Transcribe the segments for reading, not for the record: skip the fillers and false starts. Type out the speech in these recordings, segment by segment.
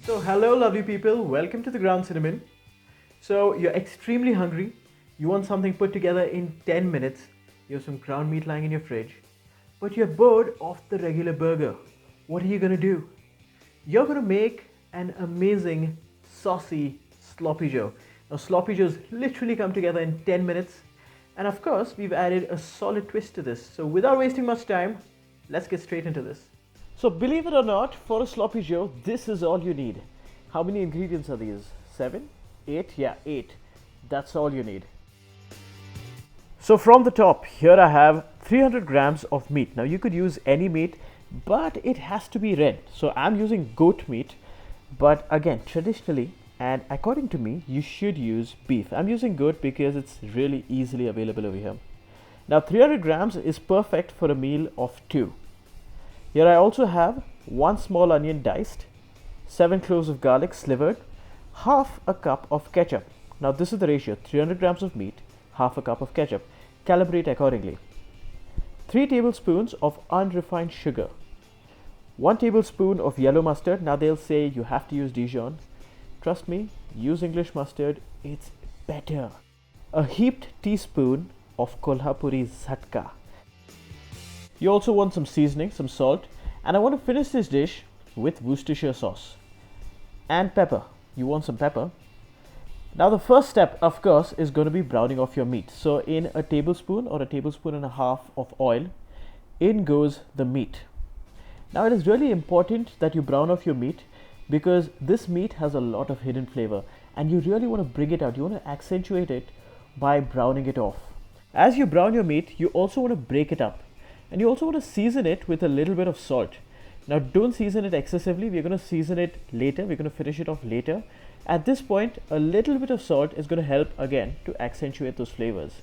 So hello lovely people, welcome to the Ground Cinnamon. So you're extremely hungry, you want something put together in 10 minutes, you have some ground meat lying in your fridge, but you're bored of the regular burger. What are you gonna do? You're gonna make an amazing saucy sloppy joe. Now sloppy joes literally come together in 10 minutes, and of course we've added a solid twist to this. So without wasting much time, let's get straight into this. So believe it or not, for a sloppy joe, this is all you need. How many ingredients are these? 7? 8? Yeah, 8. That's all you need. So from the top, here I have 300 grams of meat. Now you could use any meat, but it has to be red. So I'm using goat meat, but again, traditionally and according to me, you should use beef. I'm using goat because it's really easily available over here. Now 300 grams is perfect for a meal of 2. Here I also have 1 small onion diced, 7 cloves of garlic slivered, half a cup of ketchup. Now this is the ratio, 300 grams of meat, half a cup of ketchup. Calibrate accordingly. 3 tablespoons of unrefined sugar, 1 tablespoon of yellow mustard. Now they'll say you have to use Dijon. Trust me, use English mustard, it's better. A heaped teaspoon of Kolhapuri Zatka. You also want some seasoning, some salt, and I want to finish this dish with Worcestershire sauce and pepper. You want some pepper. Now the first step, of course, is going to be browning off your meat. So in a tablespoon or a tablespoon and a half of oil, in goes the meat. Now it is really important that you brown off your meat because this meat has a lot of hidden flavor and you really want to bring it out. You want to accentuate it by browning it off. As you brown your meat, you also want to break it up. And you also want to season it with a little bit of salt. Now don't season it excessively, we're going to season it later, we're going to finish it off later. At this point, a little bit of salt is going to help again to accentuate those flavors.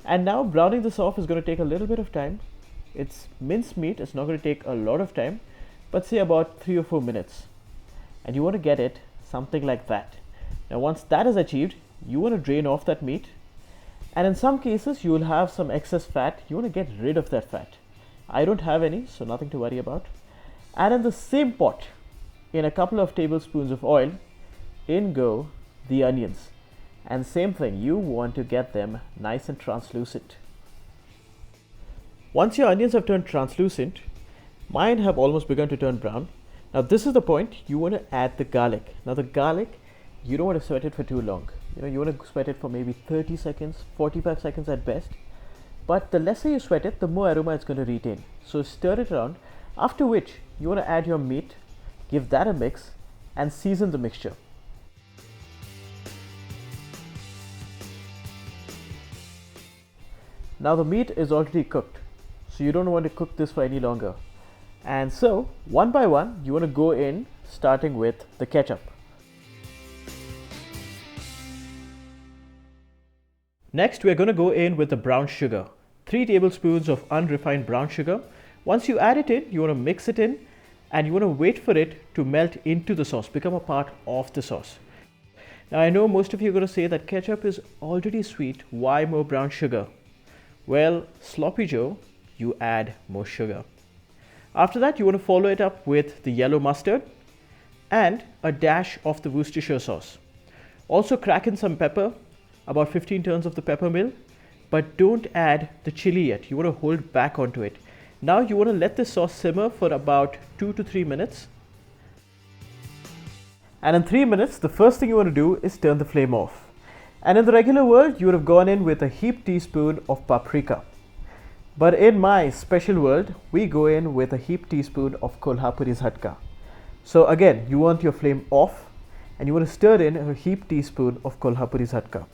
And now browning this off is going to take a little bit of time. It's minced meat, it's not going to take a lot of time, but say about 3 or 4 minutes. And you want to get it something like that. Now once that is achieved, you want to drain off that meat. And in some cases, you will have some excess fat. You want to get rid of that fat. I don't have any, so nothing to worry about. And in the same pot, in a couple of tablespoons of oil, in go the onions. And same thing, you want to get them nice and translucent. Once your onions have turned translucent, mine have almost begun to turn brown. Now this is the point, you want to add the garlic. Now the garlic, you don't want to sweat it for too long. You want to sweat it for maybe 30 seconds, 45 seconds at best. But the lesser you sweat it, the more aroma it's going to retain. So stir it around, after which you want to add your meat, give that a mix and season the mixture. Now the meat is already cooked, so you don't want to cook this for any longer. And so, one by one, you want to go in starting with the ketchup. Next, we're going to go in with the brown sugar. 3 tablespoons of unrefined brown sugar. Once you add it in, you want to mix it in and you want to wait for it to melt into the sauce, become a part of the sauce. Now, I know most of you are going to say that ketchup is already sweet. Why more brown sugar? Well, sloppy joe, you add more sugar. After that, you want to follow it up with the yellow mustard and a dash of the Worcestershire sauce. Also crack in some pepper, about 15 turns of the pepper mill, but don't add the chili yet. You want to hold back onto it. Now you want to let this sauce simmer for about 2 to 3 minutes. And in 3 minutes, the first thing you want to do is turn the flame off. And in the regular world, you would have gone in with a heaped teaspoon of paprika. But in my special world, we go in with a heaped teaspoon of Kolhapuri Zatka. So again, you want your flame off and you want to stir in a heaped teaspoon of Kolhapuri Zatka.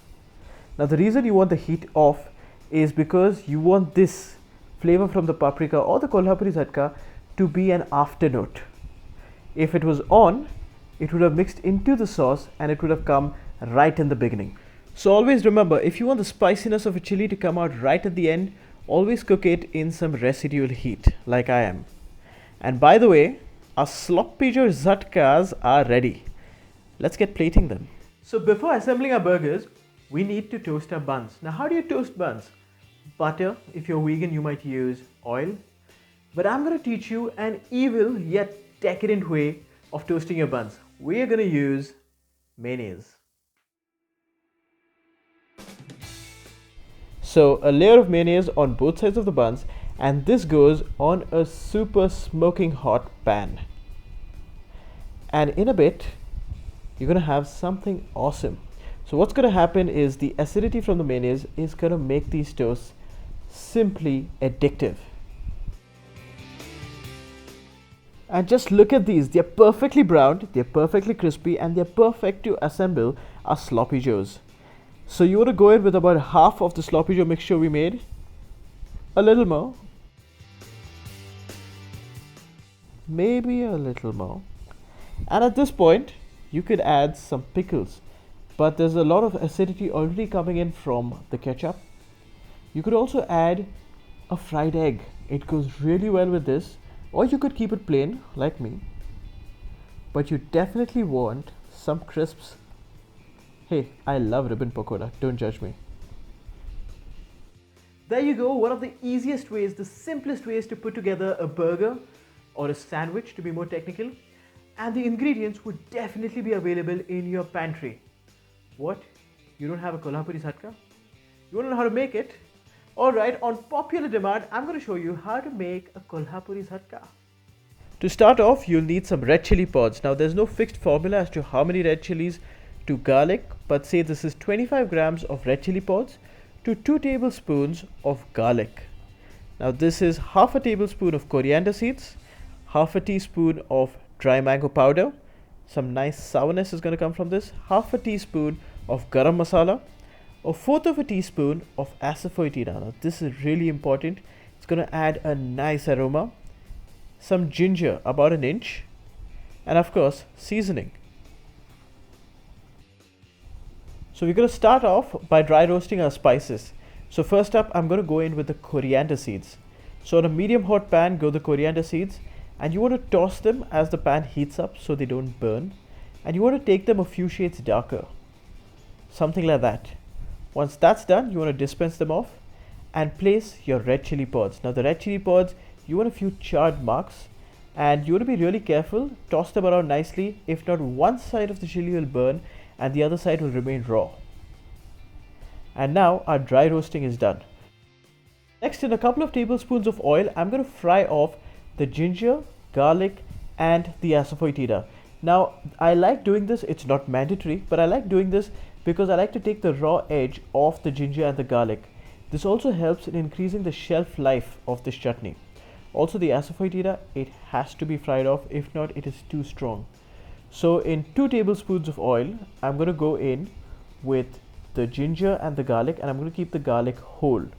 Now the reason you want the heat off is because you want this flavor from the paprika or the Kolhapuri Zatka to be an afternote. If it was on, it would have mixed into the sauce and it would have come right in the beginning. So always remember, if you want the spiciness of a chili to come out right at the end, always cook it in some residual heat like I am. And by the way, our sloppy joe Zatkas are ready. Let's get plating them. So before assembling our burgers, we need to toast our buns. Now how do you toast buns? Butter. If you're vegan, you might use oil. But I'm going to teach you an evil yet decadent way of toasting your buns. we are going to use mayonnaise. So a layer of mayonnaise on both sides of the buns, and this goes on a super smoking hot pan. And in a bit, you're going to have something awesome. So what's going to happen is the acidity from the mayonnaise is going to make these toasts simply addictive. And just look at these. They're perfectly browned, they're perfectly crispy, and they're perfect to assemble our sloppy joes. So you want to go in with about half of the sloppy joe mixture we made. A little more. Maybe a little more. And at this point, you could add some pickles. But there's a lot of acidity already coming in from the ketchup. You could also add a fried egg. It goes really well with this. Or you could keep it plain, like me. But you definitely want some crisps. Hey, I love ribbon pakoda, don't judge me. There you go, one of the easiest ways, the simplest ways to put together a burger or a sandwich, to be more technical. And the ingredients would definitely be available in your pantry. What? You don't have a Kolhapuri Zatka? You want to know how to make it? Alright, on popular demand, I'm going to show you how to make a Kolhapuri Zatka. To start off, you'll need some red chili pods. Now, there's no fixed formula as to how many red chilies to garlic, but say this is 25 grams of red chili pods to 2 tablespoons of garlic. Now, this is half a tablespoon of coriander seeds, half a teaspoon of dry mango powder. Some nice sourness is going to come from this. Half a teaspoon of garam masala. A fourth of a teaspoon of Asafoitida. Now this is really important. It's going to add a nice aroma. Some ginger, about an inch. And of course, seasoning. So we're going to start off by dry roasting our spices. So first up, I'm going to go in with the coriander seeds. So on a medium hot pan, go the coriander seeds. And you want to toss them as the pan heats up so they don't burn. And you want to take them a few shades darker. Something like that. Once that's done, you want to dispense them off and place your red chili pods. Now the red chili pods, you want a few charred marks and you want to be really careful. Toss them around nicely. If not, one side of the chili will burn and the other side will remain raw. And now our dry roasting is done. Next, in a couple of tablespoons of oil, I'm going to fry off the ginger, garlic and the Asafoitida. Now I like doing this, it's not mandatory, but I like doing this because I like to take the raw edge off the ginger and the garlic. This also helps in increasing the shelf life of this chutney. Also the Asafoitida, it has to be fried off, if not it is too strong. So in 2 tablespoons of oil, I'm going to go in with the ginger and the garlic, and I'm going to keep the garlic whole. I'm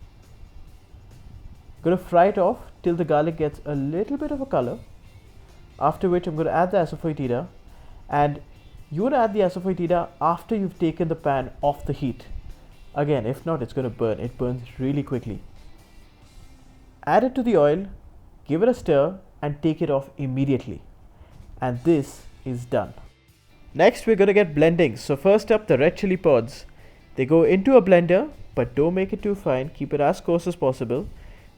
going to fry it off till the garlic gets a little bit of a color, after which I'm going to add the Asafoitida. And you want to add the Asafoitida after you've taken the pan off the heat. Again, if not, it's going to burn. It burns really quickly. Add it to the oil, give it a stir and take it off immediately. And this is done. Next, we're going to get blending. So first up, the red chili pods. They go into a blender, but don't make it too fine. Keep it as coarse as possible.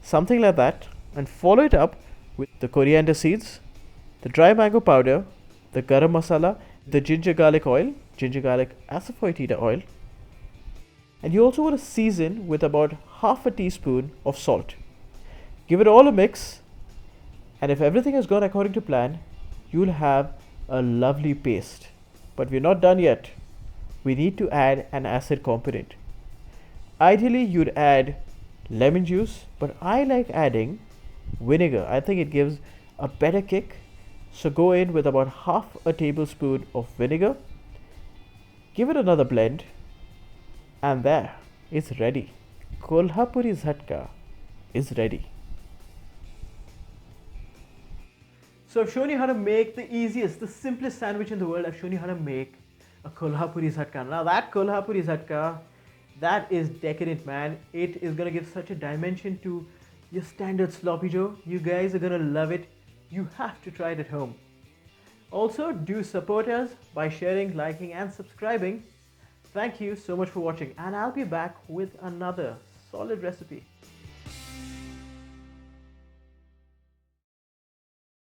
Something like that. And follow it up with the coriander seeds, the dry mango powder, the garam masala, the ginger garlic oil, ginger garlic Asafoitida oil. And you also want to season with about half a teaspoon of salt. Give it all a mix, and if everything has gone according to plan, you'll have a lovely paste. But we're not done yet. We need to add an acid component. Ideally, you'd add lemon juice, but I like adding vinegar. I think it gives a better kick. So go in with about half a tablespoon of vinegar. Give it another blend. And there, it's ready. Kolhapuri Zatka is ready. So I've shown you how to make the easiest, the simplest sandwich in the world. I've shown you how to make a Kolhapuri Zatka. Now that Kolhapuri Zatka, that is decadent, man. It is going to give such a dimension to your standard sloppy joe. You guys are going to love it. You have to try it at home. Also, do support us by sharing, liking and subscribing. Thank you so much for watching, and I'll be back with another solid recipe.